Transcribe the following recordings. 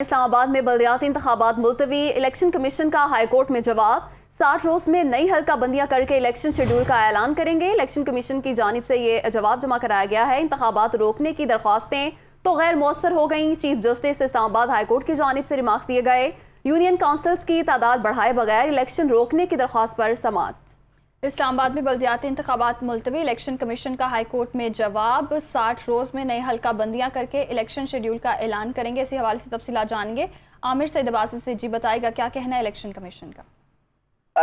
اسلام آباد میں بلدیاتی انتخابات ملتوی، الیکشن کمیشن کا ہائی کورٹ میں جواب۔ 60 روز میں نئی حلقہ بندیاں کر کے الیکشن شیڈول کا اعلان کریں گے۔ الیکشن کمیشن کی جانب سے یہ جواب جمع کرایا گیا ہے۔ انتخابات روکنے کی درخواستیں تو غیر مؤثر ہو گئیں۔ چیف جسٹس اسلام آباد ہائی کورٹ کی جانب سے ریمارکس دیے گئے۔ یونین کونسلز کی تعداد بڑھائے بغیر الیکشن روکنے کی درخواست پر سماعت۔ اسلام آباد میں بلدیاتی انتخابات ملتوی، الیکشن کمیشن کا ہائی کورٹ میں جواب۔ 60 روز میں نئی حلقہ بندیاں کر کے الیکشن شیڈول کا اعلان کریں گے۔ اسی حوالے سے تفصیلات جانیں گے عامر سعید عباسی سے۔ جی بتائے گا کیا کہنا ہے الیکشن کمیشن کا؟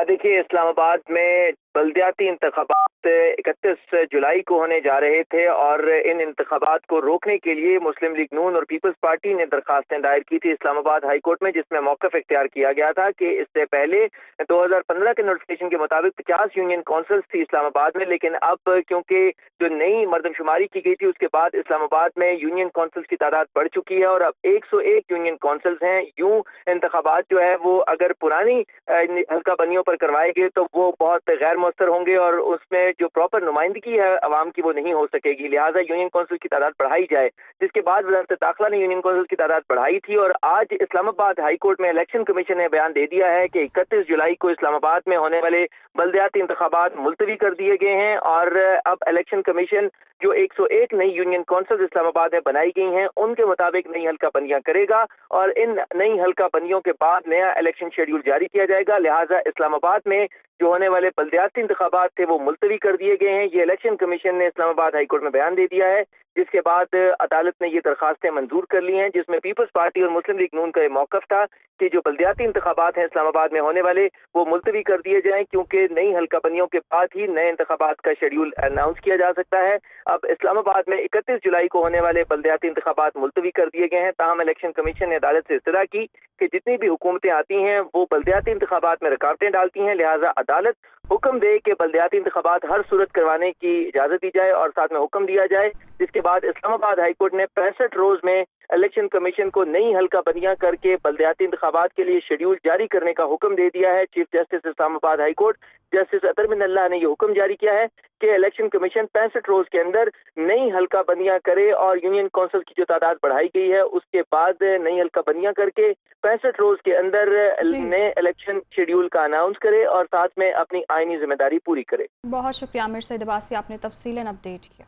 دیکھیے، اسلام آباد میں بلدیاتی انتخابات 31 جولائی کو ہونے جا رہے تھے اور ان انتخابات کو روکنے کے لیے مسلم لیگ نون اور پیپلز پارٹی نے درخواستیں دائر کی تھی اسلام آباد ہائی کورٹ میں، جس میں موقف اختیار کیا گیا تھا کہ اس سے پہلے 2015 کے نوٹیفکیشن کے مطابق 50 یونین کونسلز تھی اسلام آباد میں، لیکن اب کیونکہ جو نئی مردم شماری کی گئی تھی اس کے بعد اسلام آباد میں یونین کونسلز کی تعداد بڑھ چکی ہے اور اب 101 یونین کونسلز ہیں۔ یوں انتخابات جو ہے وہ اگر پرانی حلقہ بندیوں پر کروائے گئے تو وہ بہت غیر مؤثر ہوں گے اور اس میں جو پراپر نمائندگی ہے عوام کی وہ نہیں ہو سکے گی، لہٰذا یونین کونسل کی تعداد بڑھائی جائے، جس کے بعد وزارت داخلہ نے یونین کونسل کی تعداد بڑھائی تھی اور آج اسلام آباد ہائی کورٹ میں الیکشن کمیشن نے بیان دے دیا ہے کہ 31 جولائی کو اسلام آباد میں ہونے والے بلدیاتی انتخابات ملتوی کر دیے گئے ہیں اور اب الیکشن کمیشن جو 101 نئی یونین کونسل اسلام آباد میں بنائی گئی ہیں ان کے مطابق نئی حلقہ بندیاں کرے گا اور ان نئی حلقہ بندیوں کے بعد نیا الیکشن شیڈول جاری کیا جائے گا، لہٰذا اسلام آباد میں جو ہونے والے بلدیاتی انتخابات تھے وہ ملتوی کر دیے گئے ہیں۔ یہ الیکشن کمیشن نے اسلام آباد ہائی کورٹ میں بیان دے دیا ہے، جس کے بعد عدالت نے یہ درخواستیں منظور کر لی ہیں، جس میں پیپلز پارٹی اور مسلم لیگ نون کا یہ موقف تھا کہ جو بلدیاتی انتخابات ہیں اسلام آباد میں ہونے والے وہ ملتوی کر دیے جائیں، کیونکہ نئی حلقہ بندیوں کے بعد ہی نئے انتخابات کا شیڈول اناؤنس کیا جا سکتا ہے۔ اب اسلام آباد میں 31 جولائی کو ہونے والے بلدیاتی انتخابات ملتوی کر دیے گئے ہیں، تاہم الیکشن کمیشن نے عدالت سے استدعا کی کہ جتنی بھی حکومتیں آتی ہیں وہ بلدیاتی انتخابات میں رکاوٹیں ڈالتی ہیں، لہٰذا عدالت حکم دے کہ بلدیاتی انتخابات ہر صورت کروانے کی اجازت دی جائے اور ساتھ میں حکم دیا جائے، جس کے بعد اسلام آباد ہائی کورٹ نے 65 روز میں الیکشن کمیشن کو نئی حلقہ بندیاں کر کے بلدیاتی انتخابات کے لیے شیڈول جاری کرنے کا حکم دے دیا ہے۔ چیف جسٹس اسلام آباد ہائی کورٹ جسٹس اطہر بن اللہ نے یہ حکم جاری کیا ہے کہ الیکشن کمیشن 65 روز کے اندر نئی حلقہ بندیاں کرے اور یونین کونسل کی جو تعداد بڑھائی گئی ہے اس کے بعد نئی حلقہ بندیاں کر کے 65 روز کے اندر نئے الیکشن شیڈول کا اناؤنس کرے اور ساتھ میں اپنی آئینی ذمہ داری پوری کرے۔ بہت شکریہ عامر سعید عباسی، آپ نے تفصیلاً اپڈیٹ کیا۔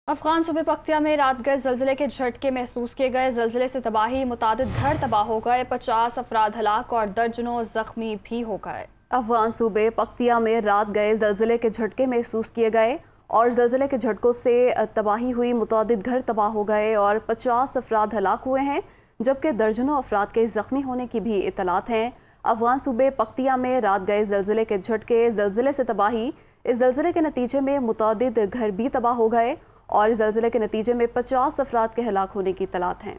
افغان صوبے پکتیا میں رات گئے زلزلے کے جھٹکے محسوس کیے گئے۔ زلزلے سے تباہی، متعدد گھر تباہ ہو گئے، 50 افراد ہلاک اور درجنوں زخمی بھی ہو گئے۔ افغان صوبے پکتیا میں رات گئے زلزلے کے جھٹکے محسوس کیے گئے اور زلزلے کے جھٹکوں سے تباہی ہوئی، متعدد گھر تباہ ہو گئے اور 50 افراد ہلاک ہوئے ہیں، جبکہ درجنوں افراد کے زخمی ہونے کی بھی اطلاعات ہیں۔ افغان صوبے پکتیا میں رات گئے زلزلے کے جھٹکے، زلزلے سے تباہی، اس زلزلے کے نتیجے میں متعدد گھر بھی تباہ ہو گئے اور زلزلے کے نتیجے میں 50 افراد کے ہلاک ہونے کی اطلاعات ہیں۔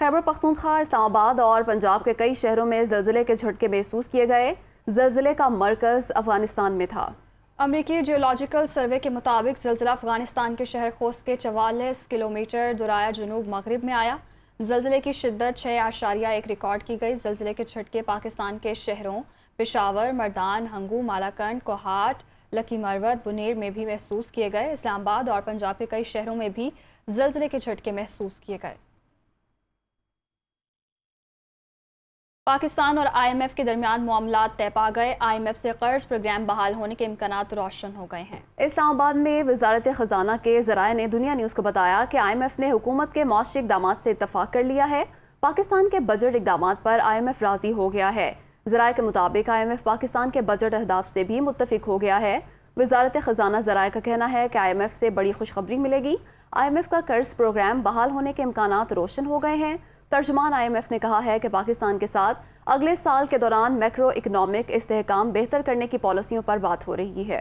خیبر پختونخوا، اسلام آباد اور پنجاب کے کئی شہروں میں زلزلے کے جھٹکے محسوس کیے گئے۔ زلزلے کا مرکز افغانستان میں تھا۔ امریکی جیولوجیکل سروے کے مطابق زلزلہ افغانستان کے شہر خوست کے 44 کلومیٹر دورائے جنوب مغرب میں آیا۔ زلزلے کی شدت 6.1 ریکارڈ کی گئی۔ زلزلے کے جھٹکے پاکستان کے شہروں پشاور، مردان، ہنگو، مالاکنڈ، کوہاٹ، لکی مروت، بنیر میں بھی محسوس کیے گئے۔ اسلام آباد اور پنجاب کے کئی شہروں میں بھی زلزلے کے جھٹکے محسوس کیے گئے۔ پاکستان اور آئی ایم ایف کے درمیان معاملات طے پا گئے۔ آئی ایم ایف سے قرض پروگرام بحال ہونے کے امکانات روشن ہو گئے ہیں۔ اسلام آباد میں وزارت خزانہ کے ذرائع نے دنیا نیوز کو بتایا کہ آئی ایم ایف نے حکومت کے معاشی اقدامات سے اتفاق کر لیا ہے۔ پاکستان کے بجٹ اقدامات پر آئی ایم ایف راضی ہو گیا ہے۔ ذرائع کے مطابق آئی ایم ایف پاکستان کے بجٹ اہداف سے بھی متفق ہو گیا ہے۔ وزارت خزانہ ذرائع کا کہنا ہے کہ آئی ایم ایف سے بڑی خوشخبری ملے گی۔ آئی ایم ایف کا قرض پروگرام بحال ہونے کے امکانات روشن ہو گئے ہیں۔ ترجمان آئی ایم ایف نے کہا ہے کہ پاکستان کے ساتھ اگلے سال کے دوران میکرو اکنامک استحکام بہتر کرنے کی پالیسیوں پر بات ہو رہی ہے۔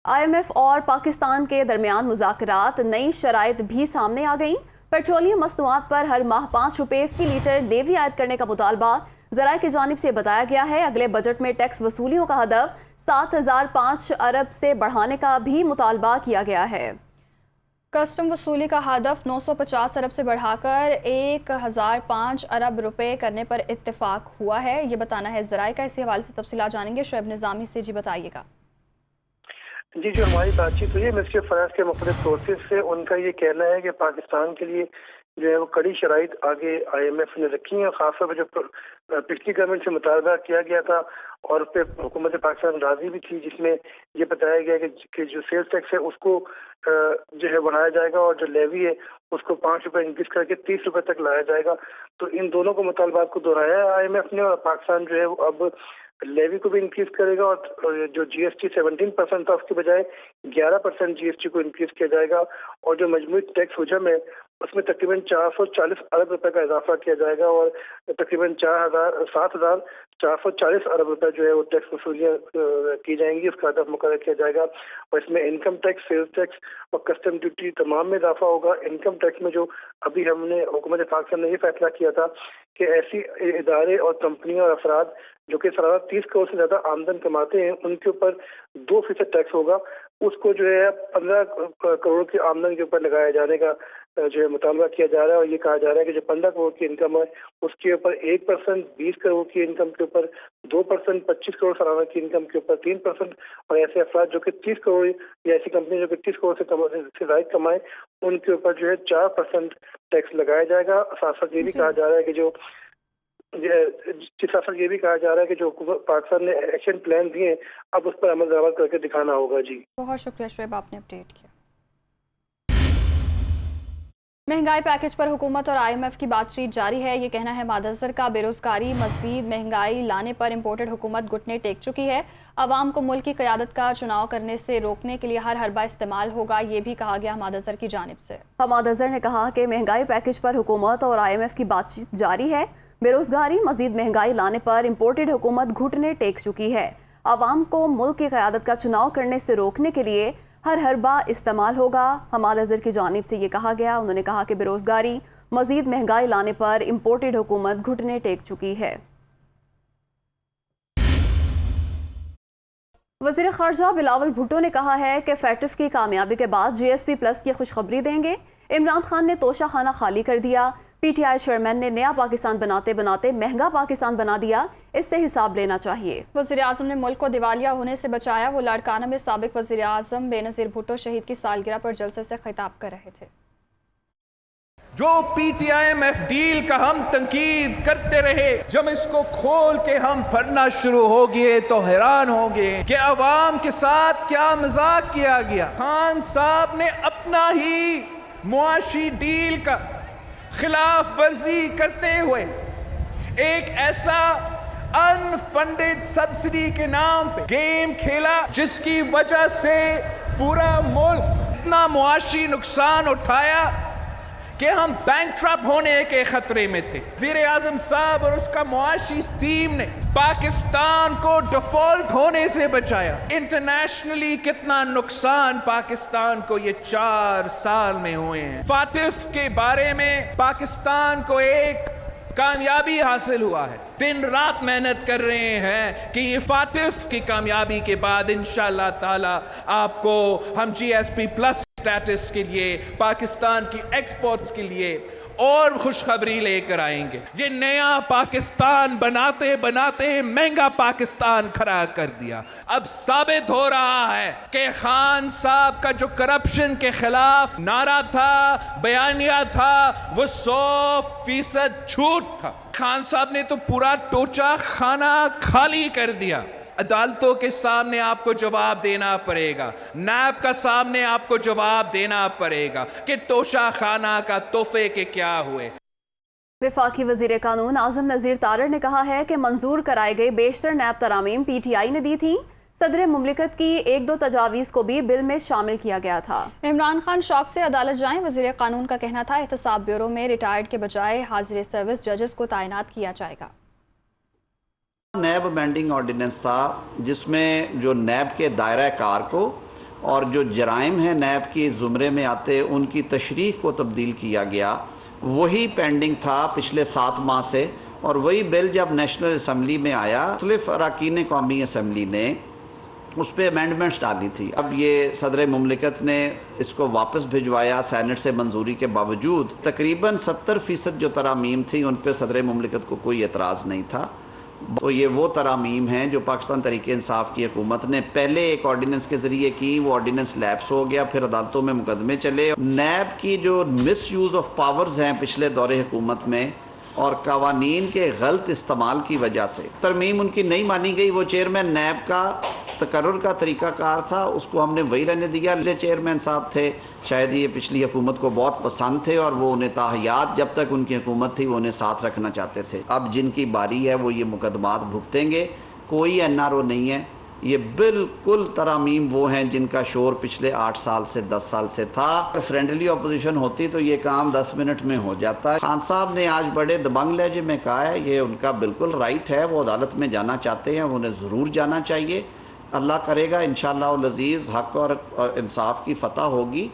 آئی ایم ایف اور پاکستان کے درمیان مذاکرات، نئی شرائط بھی سامنے آ گئیں۔ پیٹرولیم مصنوعات پر ہر ماہ 5 روپے فی لیٹر لیوی عائد کرنے کا مطالبہ ذرائع کی جانب سے بتایا گیا ہے۔ اگلے بجٹ میں ٹیکس وصولیوں کا ہدف 7,005 ارب سے بڑھانے کا بھی مطالبہ کیا گیا ہے۔ کسٹم وصولی کا ہدف 950 ارب سے بڑھا کر 1,005 ارب روپے کرنے پر اتفاق ہوا ہے، یہ بتانا ہے ذرائع کا۔ اسی حوالے سے تفصیلات جانیں گے شعیب نظامی سے۔ جی بتائیے گا۔ جی جو ہماری بات چیت ہوئی ہے منسٹری آف فائنانس کے مختلف سورسز سے، ان کا یہ کہنا ہے کہ پاکستان کے لیے جو ہے وہ کڑی شرائط آگے آئی ایم ایف نے رکھی ہیں، خاص طور پہ جو پچھلی گورنمنٹ سے مطالبہ کیا گیا تھا اور اس پہ حکومت پاکستان راضی بھی تھی، جس میں یہ بتایا گیا کہ جو سیلز ٹیکس ہے اس کو جو ہے بڑھایا جائے گا اور جو لیوی ہے اس کو 5 روپے انکریز کر کے 30 روپے تک لایا جائے گا۔ تو ان دونوں کو مطالبات کو دہرایا ہے آئی ایم ایف نے، اور پاکستان جو ہے وہ اب لیوی کو بھی انکریز کرے گا اور جو جی ایس ٹی 17% تھا اس کے بجائے 11% جی ایس ٹی کو انکریز کیا جائے گا، اور جو مجموعی ٹیکس حجم ہے اس میں تقریباً 440 ارب روپے کا اضافہ کیا جائے گا، اور تقریباً 7,440 ارب روپے جو ہے وہ ٹیکس وصولیاں کی جائیں گی، اس کا ہدف مقرر کیا جائے گا۔ اور اس میں انکم ٹیکس، سیلز ٹیکس اور کسٹم ڈیوٹی تمام میں اضافہ ہوگا۔ انکم ٹیکس میں جو ابھی ہم نے حکومت پاکستان نے یہ فیصلہ کیا تھا کہ ایسی ادارے اور کمپنیاں اور افراد جو کہ سالانہ 30 کروڑ سے زیادہ آمدن کماتے ہیں ان کے اوپر 2% ٹیکس ہوگا، اس کو جو ہے 15 کروڑ کی آمدن کے اوپر لگایا جانے کا جو ہے مطالبہ کیا جا رہا ہے، اور یہ کہا جا رہا ہے کہ جو 15 کروڑ کی انکم ہے اس کے اوپر 1%، 20 کروڑ کی انکم کے اوپر 2%، 25 کروڑ سالانہ کی انکم کے اوپر 3%، اور ایسے افراد جو کہ 30 کروڑ یا ایسی کمپنی جو کہ 30 کروڑ سے زائد کمائیں ان کے اوپر جو ہے 4% ٹیکس لگایا جائے گا۔ ساتھ ساتھ یہ بھی کہا جا رہا ہے کہ یہ بھی کہا جا رہا ہے کہ جو پاکستان نے ایکشن پلان دیے ہیں اب اس پر عمل درآمد کر کے دکھانا ہوگا۔ جی بہت شکریہ شعیب، آپ نے اپڈیٹ کیا۔ مہنگائی پیکج پر حکومت اور آئی ایم ایف کی بات چیت جاری ہے، یہ کہنا ہے مادزر کا۔ بے روزگاری مزید مہنگائی لانے پر امپورٹڈ حکومت گھٹنے ٹیک چکی ہے، عوام کو ملک کی قیادت کا چناؤ کرنے سے روکنے کے لیے ہر حربہ استعمال ہوگا، یہ بھی کہا گیا مادزر کی جانب سے۔ مادزر نے کہا کہ مہنگائی پیکج پر حکومت اور آئی ایم ایف کی بات چیت جاری ہے، بے روزگاری مزید مہنگائی لانے پر امپورٹڈ حکومت گھٹنے ٹیک چکی ہے، عوام کو ملک کی قیادت کا چناؤ کرنے سے روکنے کے لیے ہر حربہ استعمال ہوگا۔ حماد اظہر کی جانب سے یہ کہا گیا، انہوں نے کہا کہ بے روزگاری مزید مہنگائی لانے پر امپورٹڈ حکومت گھٹنے ٹیک چکی ہے۔ وزیر خارجہ بلاول بھٹو نے کہا ہے کہ فیٹف کی کامیابی کے بعد جی ایس پی پلس کی خوشخبری دیں گے۔ عمران خان نے توشہ خانہ خالی کر دیا، پی ٹی آئی چیئرمین نے نیا پاکستان بناتے بناتے مہنگا پاکستان بنا دیا، اس سے حساب لینا چاہیے۔ وزیر اعظم نے ملک کو دیوالیہ ہونے سے بچایا، وہ لاڑکانہ میں سابق وزیر اعظم بے نظیر بھٹو شہید کی سالگرہ پر جلسے سے خطاب کر رہے تھے۔ جو P T I M F deal کا ہم تنقید کرتے رہے، جب اس کو کھول کے ہم پڑھنا شروع ہو گئے تو حیران ہو گئے کہ عوام کے ساتھ کیا مذاق کیا گیا۔ خان صاحب نے اپنا ہی معاشی ڈیل کا خلاف ورزی کرتے ہوئے ایک ایسا ان فنڈڈ سبسڈی کے نام پہ گیم کھیلا جس کی وجہ سے پورا ملک اتنا معاشی نقصان اٹھایا کہ ہم بینکرپٹ ہونے کے خطرے میں تھے۔ وزیر اعظم صاحب اور اس کا معاشی ٹیم نے پاکستان کو ڈیفالٹ ہونے سے بچایا۔ انٹرنیشنلی کتنا نقصان پاکستان کو یہ 4 سال میں ہوئے ہیں۔ فاٹف کے بارے میں پاکستان کو ایک کامیابی حاصل ہوا ہے، دن رات محنت کر رہے ہیں کہ یہ فاٹف کی کامیابی کے بعد انشاءاللہ تعالی آپ کو ہم جی ایس پی پلس سٹیٹس کے لیے، پاکستان کی ایکسپورٹس کے لیے اور خوشخبری لے کر آئیں گے۔ یہ نیا پاکستان بناتے بناتے مہنگا پاکستان کھڑا کر دیا۔ اب ثابت ہو رہا ہے کہ خان صاحب کا جو کرپشن کے خلاف نعرہ تھا، بیانیہ تھا، وہ 100% جھوٹ تھا۔ خان صاحب نے تو پورا ٹوچا خانہ خالی کر دیا۔ عدالتوں کے سامنے آپ کو جواب دینا پڑے گا، نیب کا سامنے آپ کو جواب دینا پڑے گا کہ توشہ خانہ کا تحفے کے کیا ہوئے۔ وفاقی وزیر قانون اعظم نذیر تارڑ نے کہا ہے کہ منظور کرائے گئے بیشتر نیب ترامیم پی ٹی آئی نے دی تھیں، صدر مملکت کی 1-2 تجاویز کو بھی بل میں شامل کیا گیا تھا۔ عمران خان شوق سے عدالت جائیں، وزیر قانون کا کہنا تھا احتساب بیورو میں ریٹائرڈ کے بجائے حاضر سروس ججز کو تعینات کیا جائے گا۔ نیب امینڈنگ آرڈیننس تھا جس میں جو نیب کے دائرہ کار کو اور جو جرائم ہیں نیب کی زمرے میں آتے ان کی تشریح کو تبدیل کیا گیا، وہی پینڈنگ تھا پچھلے 7 ماہ سے، اور وہی بل جب نیشنل اسمبلی میں آیا مختلف اراکین قومی اسمبلی نے اس پہ امینڈمنٹس ڈالی تھی۔ اب یہ صدر مملکت نے اس کو واپس بھجوایا سینٹ سے منظوری کے باوجود۔ تقریباً 70% جو ترامیم تھی ان پہ صدر مملکت کو کوئی اعتراض نہیں تھا، تو یہ وہ ترامیم ہیں جو پاکستان تحریک انصاف کی حکومت نے پہلے ایک آرڈیننس کے ذریعے کی، وہ آرڈیننس لیپس ہو گیا، پھر عدالتوں میں مقدمے چلے۔ نیب کی جو مس یوز آف پاورز ہیں پچھلے دور حکومت میں اور قوانین کے غلط استعمال کی وجہ سے ترمیم ان کی نہیں مانی گئی۔ وہ چیئرمین نیب کا تقرر کا طریقہ کار تھا، اس کو ہم نے وہی رہنے دیا۔ چیئرمین صاحب تھے، شاید یہ پچھلی حکومت کو بہت پسند تھے اور وہ انہیں تاحیات جب تک ان کی حکومت تھی وہ انہیں ساتھ رکھنا چاہتے تھے۔ اب جن کی باری ہے وہ یہ مقدمات بھگتیں گے، کوئی NRO نہیں ہے۔ یہ بالکل ترامیم وہ ہیں جن کا شور پچھلے 8 سال سے 10 سال سے تھا۔ فرینڈلی اپوزیشن ہوتی تو یہ کام 10 منٹ میں ہو جاتا ہے۔ خان صاحب نے آج بڑے دبنگ لہجے میں کہا ہے، یہ ان کا بالکل رائٹ ہے، وہ عدالت میں جانا چاہتے ہیں، انہیں ضرور جانا چاہیے۔ اللہ کرے گا انشاءاللہ العزیز حق اور انصاف کی فتح ہوگی۔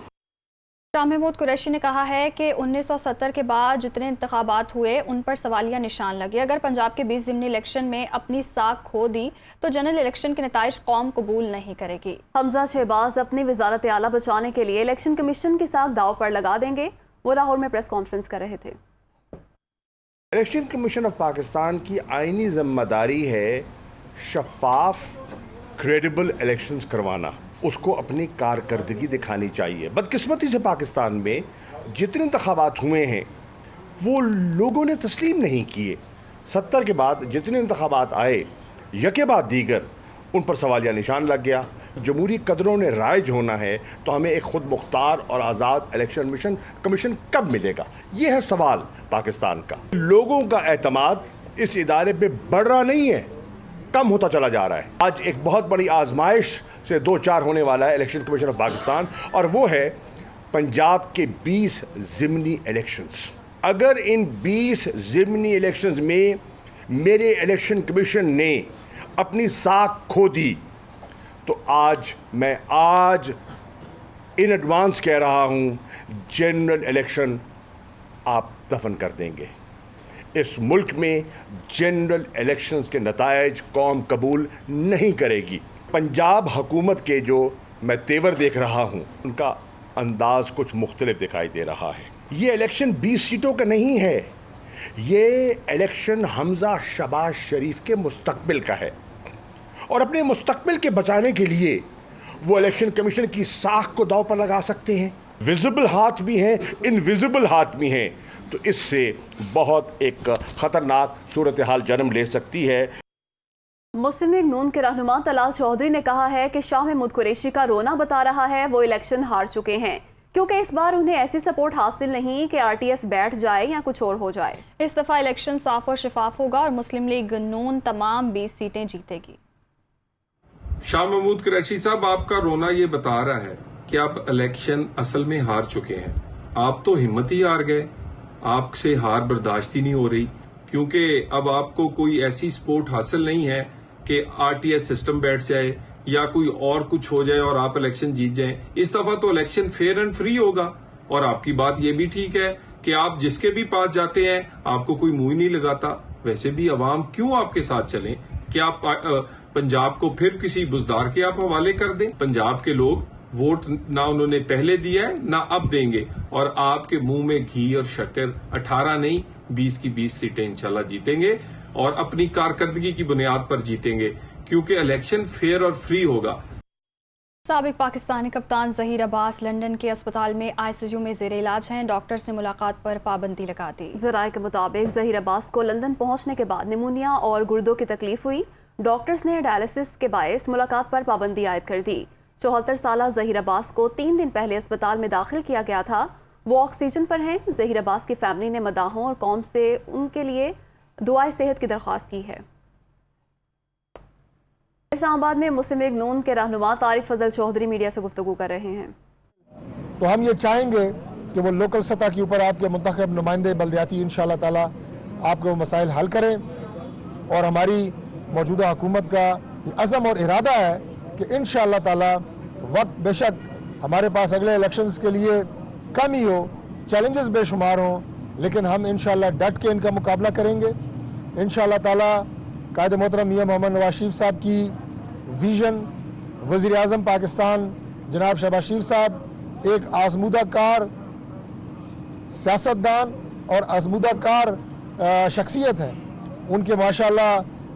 شاہ محمود قریشی نے کہا ہے کہ 1970 کے بعد جتنے انتخابات ہوئے ان پر سوالیہ نشان لگے۔ اگر پنجاب کے 20 ضمنی الیکشن میں اپنی ساکھ کھو دی تو جنرل الیکشن کے نتائج قوم قبول نہیں کرے گی۔ حمزہ شہباز اپنی وزارت اعلیٰ بچانے کے لیے الیکشن کمیشن کی ساکھ داؤ پر لگا دیں گے۔ وہ لاہور میں پریس کانفرنس کر رہے تھے۔ الیکشن کمیشن آف پاکستان کی آئینی ذمہ داری ہے شفاف کریڈیبل الیکشنز کروانا، اس کو اپنی کارکردگی دکھانی چاہیے۔ بدقسمتی سے پاکستان میں جتنے انتخابات ہوئے ہیں وہ لوگوں نے تسلیم نہیں کیے۔ 70 کے بعد جتنے انتخابات آئے یکے بعد دیگر ان پر سوالیہ نشان لگ گیا۔ جمہوری قدروں نے رائج ہونا ہے تو ہمیں ایک خود مختار اور آزاد الیکشن کمیشن کب ملے گا، یہ ہے سوال پاکستان کا۔ لوگوں کا اعتماد اس ادارے پہ بڑھ رہا نہیں ہے، کم ہوتا چلا جا رہا ہے۔ آج ایک بہت بڑی آزمائش سے 2-4 ہونے والا ہے الیکشن کمیشن آف پاکستان، اور وہ ہے پنجاب کے 20 ضمنی الیکشنز۔ اگر ان 20 ضمنی الیکشنز میں میرے الیکشن کمیشن نے اپنی ساکھ کھو دی تو میں آج ان ایڈوانس کہہ رہا ہوں جنرل الیکشن آپ دفن کر دیں گے۔ اس ملک میں جنرل الیکشنز کے نتائج قوم قبول نہیں کرے گی۔ پنجاب حکومت کے جو میں تیور دیکھ رہا ہوں ان کا انداز کچھ مختلف دکھائی دے رہا ہے۔ یہ الیکشن 20 سیٹوں کا نہیں ہے، یہ الیکشن حمزہ شہباز شریف کے مستقبل کا ہے، اور اپنے مستقبل کے بچانے کے لیے وہ الیکشن کمیشن کی ساکھ کو داؤ پر لگا سکتے ہیں۔ ویزیبل ہاتھ بھی ہیں، انویزیبل ہاتھ بھی ہیں، تو اس سے بہت ایک خطرناک صورتحال جنم لے سکتی ہے۔ مسلم لیگ نون کے رہنما طلال چودھری نے کہا ہے کہ شاہ محمود قریشی کا رونا بتا رہا ہے وہ الیکشن ہار چکے ہیں، کیونکہ اس بار انہیں ایسی سپورٹ حاصل نہیں کہ RTS بیٹھ جائے یا کچھ اور ہو جائے۔ اس دفعہ الیکشن صاف اور شفاف ہوگا اور مسلم لیگ نون تمام 20 سیٹیں جیتے گی۔ شاہ محمود قریشی صاحب، آپ کا رونا یہ بتا رہا ہے کہ آپ الیکشن اصل میں ہار چکے ہیں۔ آپ تو ہمت ہی ہار گئے، آپ سے ہار برداشت ہی نہیں ہو رہی، کیونکہ اب آپ کو کوئی ایسی سپورٹ حاصل نہیں ہے کہ RTS سسٹم بیٹھ جائے یا کوئی اور کچھ ہو جائے اور آپ الیکشن جیت جائیں۔ اس دفعہ تو الیکشن فیئر اینڈ فری ہوگا، اور آپ کی بات یہ بھی ٹھیک ہے کہ آپ جس کے بھی پاس جاتے ہیں آپ کو کوئی منہ ہی نہیں لگاتا۔ ویسے بھی عوام کیوں آپ کے ساتھ چلیں کہ آپ پنجاب کو پھر کسی بزدار کے آپ حوالے کر دیں؟ پنجاب کے لوگ ووٹ نہ انہوں نے پہلے دیا ہے نہ اب دیں گے، اور آپ کے منہ میں گھی اور شکر 18 نہیں 20 کی 20 سیٹیں انشاءاللہ جیتیں گے، اور اپنی کارکردگی کی بنیاد پر جیتیں گے، کیونکہ الیکشن فیئر اور فری ہوگا۔ سابق پاکستانی کپتان ظہیر عباس لندن کے اسپتال میں ICU میں زیر علاج ہیں۔ ڈاکٹر سے ملاقات پر پابندی لگا دی۔ ذرائع کے مطابق ظہیر عباس کو لندن پہنچنے کے بعد نمونیا اور گردوں کی تکلیف ہوئی۔ ڈاکٹرز نے ڈائلسس کے باعث ملاقات پر پابندی عائد کر دی۔ 74 سالہ ظہیر عباس کو 3 دن پہلے اسپتال میں داخل کیا گیا تھا، وہ آکسیجن پر ہیں۔ ظہیر عباس کی فیملی نے مداحوں اور قوم سے ان کے لیے دعائے صحت کی درخواست کی ہے۔ اسلام آباد میں مسلم لیگ نون کے رہنما طارق فضل چودھری میڈیا سے گفتگو کر رہے ہیں۔ تو ہم یہ چاہیں گے کہ وہ لوکل سطح کے اوپر آپ کے منتخب نمائندے بلدیاتی انشاءاللہ تعالی آپ کے وہ مسائل حل کریں، اور ہماری موجودہ حکومت کا یہ عزم اور ارادہ ہے کہ انشاءاللہ تعالی وقت بے شک ہمارے پاس اگلے الیکشنز کے لیے کم ہی ہو، چیلنجز بے شمار ہوں، لیکن ہم انشاءاللہ ڈٹ کے ان کا مقابلہ کریں گے۔ انشاءاللہ تعالی قائد محترم میاں محمد نواز شریف صاحب کی ویژن، وزیر اعظم پاکستان جناب شہباز شریف صاحب ایک آزمودہ کار سیاستدان اور آزمودہ کار شخصیت ہیں، ان کے ماشاءاللہ